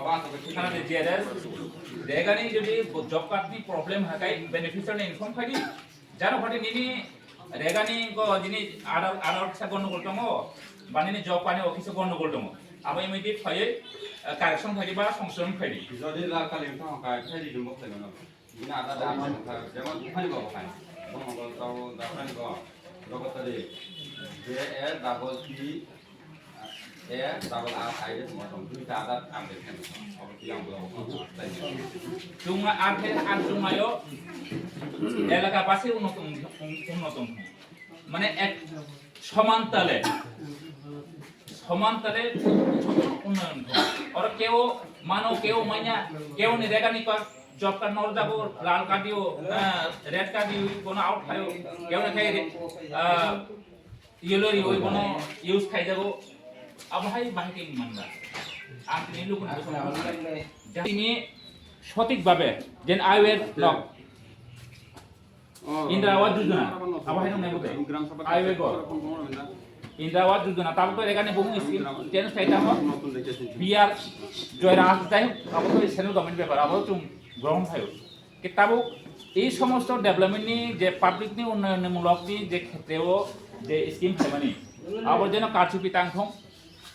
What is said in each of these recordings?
karena di JRS regani jadi job card ni problem hakai beneficiary inform kadi jano khati nini regani ko jini ada sa gonno goltongo banini job pani office gonno goltongo abo immediate phaye correction phadi ba সংশোধন phadi যদি লা কালি তো কাই ফেরি দুমো তেনো না বিনা আদা দাম যেমন দুখানি গো খাই বঙ্গল তাও দাফানি গো লগতরে জে A double T A double R I S মতন দুইটা আদা কাম দেখেন অবশ্যই আমরা তাই cuma an cuma yo এলাকা পাশে উন্নত মানে এক সমান্তরালে উন্নয়ন और কেউ মানো কেউ মাইনা কেউ নি রেগানি কর জব কার্ড নর যাবো লাল কার্ড দিও রেড কার্ড দিও কোনো আউট খায়ো কেউ না খাই ইয়েলো ওই কোনো ইউজ খাই যাবো আবহাই বাহিকে মানবা আপনি লোকন তিনি সঠিকভাবে যেন আইওয়ের লক ইন্দিরা আবাস যোজনা আবহাই নং নেবতে আইওয়ে গো ইন্দিরা আবাস যোজনা তারপর এখানে বহু স্কিম চেঞ্জ খাইতা হ বিআর জয়রা আসতাই আবো তো সেন্ট্রাল গভর্নমেন্ট ব্যাপার আবো তুমি গ্রহণ খায়ো কিতাবো এই সমস্ত ডেভেলপমেন্টনি যে পাবলিকনি উন্নয়নমূলকনি যে ক্ষেত্রেও যে স্কিম থাকবানি আবো যেন কারচুপি তাংথং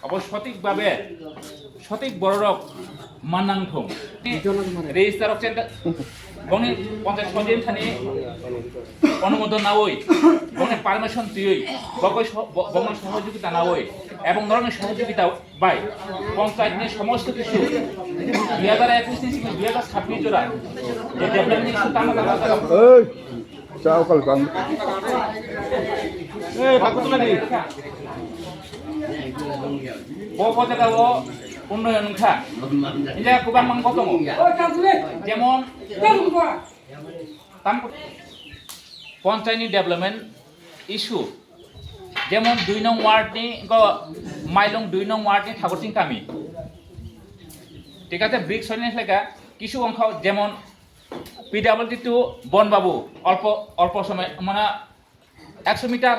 আবো সঠিকভাবে সঠিক বড়রক মানাংথং রেজিস্টার অফ চেন্টার গনে পঞ্চায়েত সচিব থানি অনুমোদন না ওই গনে পারমিশন তুই বঙ্গ সহযোগিতা না ওই এবং ধরনের সহযোগিতা বাই পঞ্চায়েত নিয়ে সমস্ত কিছু 2021 থেকে 2026 জোড়া যে ডেভেলপমেন্ট ইস্যু তামা এই চাও কাল কাম এই ভাগতুলা দি বপজাগাও উন্নয়ন খা ইজা কুবাং মান কত যেমন পঞ্চায়েত ডেভেলপমেন্ট ইস্যু যেমন 2 নং ওয়ার্ড নি মাইলং 2 নং ওয়ার্ড নি ঠাকুরসিং কামি ঠিক আছে ব্রিক সৈনিক লেখা কিছু অংশ যেমন পিডব্লিউডি টু বনবাবু অল্প সময় মানে 100 মিটার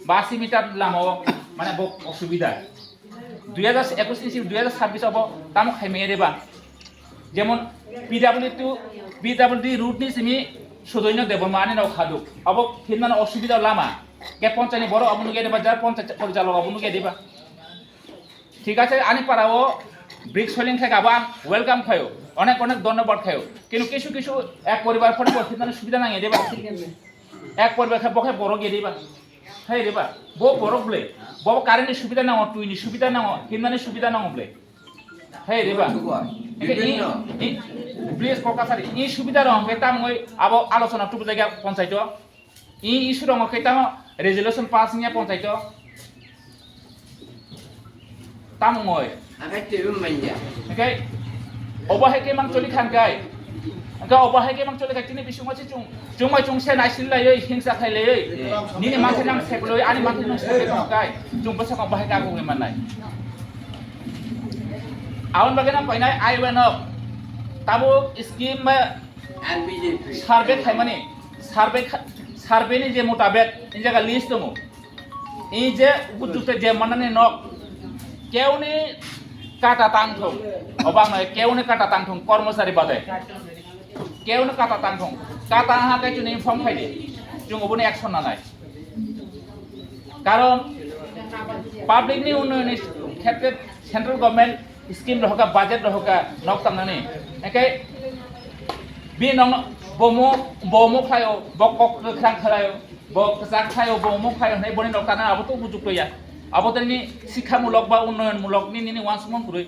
বা 80 মিটার লামো মানে অসুবিধা 2021 থেকে 2026 হবো তামো খাইমে দেবা যেমন পিডব্লিউডি রুট নি সিমি সদৈন্য দেব মানে নাও খাদু অব হিনমান অসুবিধা লামা কে পঞ্চায়েত বড় অবনুকে দেবা যার পঞ্চায়েত পরিচালক অবনুকে দেবা ঠিক আছে আনি পারাও ব্রিক সোলিং থেকে আবার ওয়েলকাম খায়ো অনেক ধন্যবাদ খায়ো কিন্তু কিছু কিছু এক পরিবার ফলে হিনমান সুবিধা নাই দেবা এক পরিবার বকে বড় গিয়ে দেবা হাই দেবা বড় বলে বড় কারেন্টের সুবিধা নাও টুইনি সুবিধা নাও হিনমানের সুবিধা নাও বলে হাই দেবা প্লিজ কলকাতার এই সুবিধা রং কেতাম ওই আবো আলোচনা টুকু জায়গা পঞ্চায়েত এই ইস্যু রং কেতাম রেজুলেশন পাস নিয়ে পঞ্চায়েত তাম ওই ওকে অবহেকে মাং চলি খানকাই অবহেকে মাং চলি খাইনি বিসুং আছে চুমাই চুংসে নাইসিনলাই হিংসা খাইলাই নিনি মাথা নাম সেকলই আনি মাথা নাম সেকলে খাই চুং বসা অবহেকা গৈ মাননাই আউন বাগেনা কইনাই আইওয়েনক তাবো স্কিम সার্ভে খাইমানি সার্ভেনি যে মোতাবেক এই জায়গা লিস্ট দङ এই যে উপযুক্ত যে মাননানি নক কেউনি কাটা তাংথং অবাং নয় কেউনি কাটা তাংথং কর্মচারী বাদে কেউনি কাটা তাংথং কাটা হাতে চুনি ইনফর্ম খাইদি जों অবনি অ্যাকশন না নাই কারণ পাবলিকনি উন্নয়নের ক্ষেত্রে সেন্ট্রাল গভর্নমেন্ট স্কিম রহকা বাজেট রহকা নক তামনানি একে বি নং বমো খায়ো বকক খাং খায়ো বকজাক খায়ো বমো খায়ো নাই বনি নক তানা আবতো উপযুক্ত ইয়া আবতনি শিক্ষামূলক বা উন্নয়নমূলক নিনি ওয়ান সমন কুরই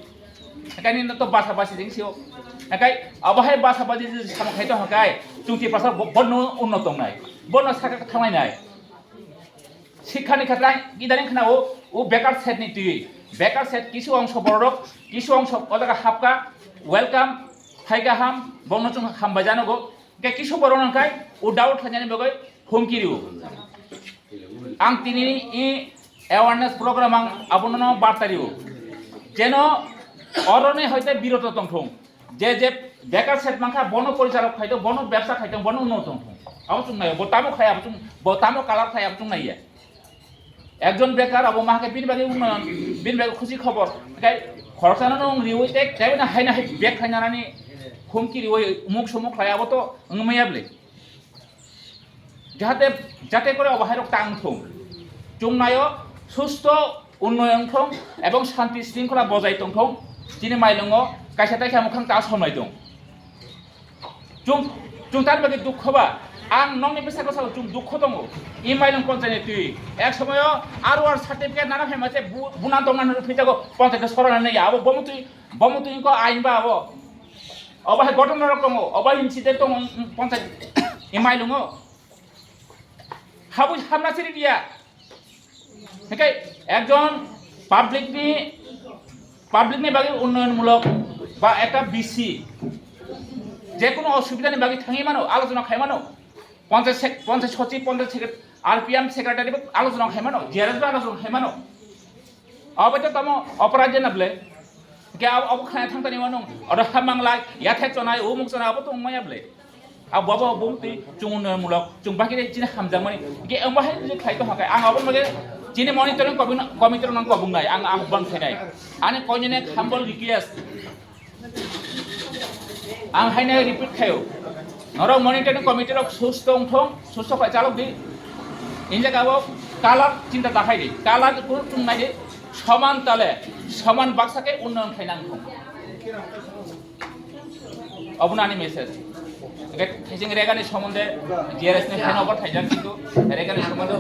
একাই নিন তো বাসাবাসি জিংসিও একাই আবহাই বাসাবাসি সামো খাইতো হকাই চুংতি পাসা বন্ন উন্নত নাই বন্ন সাকা থামাই নাই শিক্ষানি ক্ষেত্রে ইদানিং খানাও ও বেকার সেট নি তুই বেকার সেট কিছু অংশ বড় কিছু অংশ অজাগা হাপকা ওয়েলকাম ফাইগা হাম বংনচুং হামবা জানগো কে কিছু বড় নকাই ও ডাউট খাজানি বগৈ হুমকিরিও আং তিনি ই অ্যাওয়ারনেস প্রোগ্রাম আং আবনন বার্তারিও যেন অরণে হইতে বিরত তংথং যে বেকার সেট মাংখা বন পরিচালক খাইতো বন ব্যবসা খাইতো বন উন্নত তংথং আবচুং নাই বতামো খাই আবচুং বতামো কালার খাই আবচুং নাইয়া একজন বেকার আবো মাকে বিন বাগে উন্নয়ন বিন বাগে খুশি খবর তাই खरसाना नों रिवै टेक जाय ना हायना हाय बेक खायनानि हुमकी रिवै उमुक सुमुक खायाबो तो ओंमैयाब्ले जाते करे अबाहाय टांग थुं चुंनायो सुस्थ उन्नयन थं एवं शांति शृंखला बजाय थं दिनै माइलंगो कायसा तायसा मुखां ता समाय दं जों तार बागै दुखबा आं नंनि बेसाखौ साल जों दुख दङ इ माइलं पन्चायत तुइ एक समय आरो सार्टिफिकेट नाना फेमासे बुना दंना फैजागो पन्चायत सरानानै आबो बमुतुइ को आइन बा आबो अबाहाय घटना रकम अबाहाय इनसिडेंट दं पन्चायत इ माइलंगो हाबु हामना सिरि दिया ओंखाय एकजन पाब्लिकनि बागै उन्नयनमूलक बा একটা বিসি যে কোনো অসুবিধাनि बागै थाङै मानो आलोचना खाय मानो পঞ্চায়েত সচিব পঞ্চায়েত সেক্রেটারি आरपीएम सेक्रेटारि आलोचना खाय मानो जिआरएस आलोचना खाय मानो अबैतो तम अपराध जनबले के अब खाय थांतानि मानो अर हामांलाय याथेक चनाय उमुक चना अब तो मायाबले अब बाबा बुमति जों उन्नयनमूलक जों बाखि जिने हामजामानि के अमबाहाय जे खायतो हाकाय आं अब मगे जिने मनिटरिं कमिटि नंग बुंनाय आं आह्वान खायनाय आने कयने हामबल रिक्वेस्ट आं हायने रिपिट खायो नर मनिटरिं कमिटि रक सुस्थ थं सुस्थ खाय चालक दि इनजे गाबो कालार चिंता दाखाय दि कालार को तुंनाय दि समान ताले समान बाक्साके उन्नयन खायनांग अबुनानि मेसेज खायसे रेगानि सम्बन्धे जिआरएस नि फाइन अभार थाइजान किन्तु रेगानि सम्बन्धे